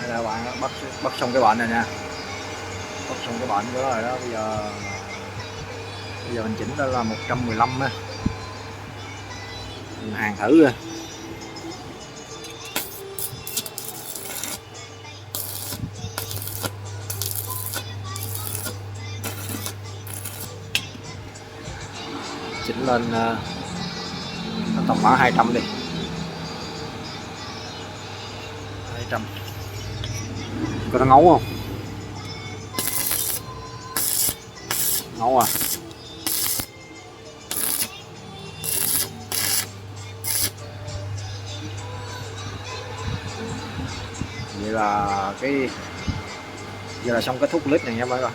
Đây là bạn bắt xong cái bệnh này nha, bắt xong cái bệnh của nó rồi đó. Bây giờ mình chỉnh lên là 115 á, mình hàng thử rồi. Chỉnh lên tầm khoảng 200 đi, 200 có nó ngấu không? Ngấu à. Vậy là xong kết thúc clip này nha mọi người.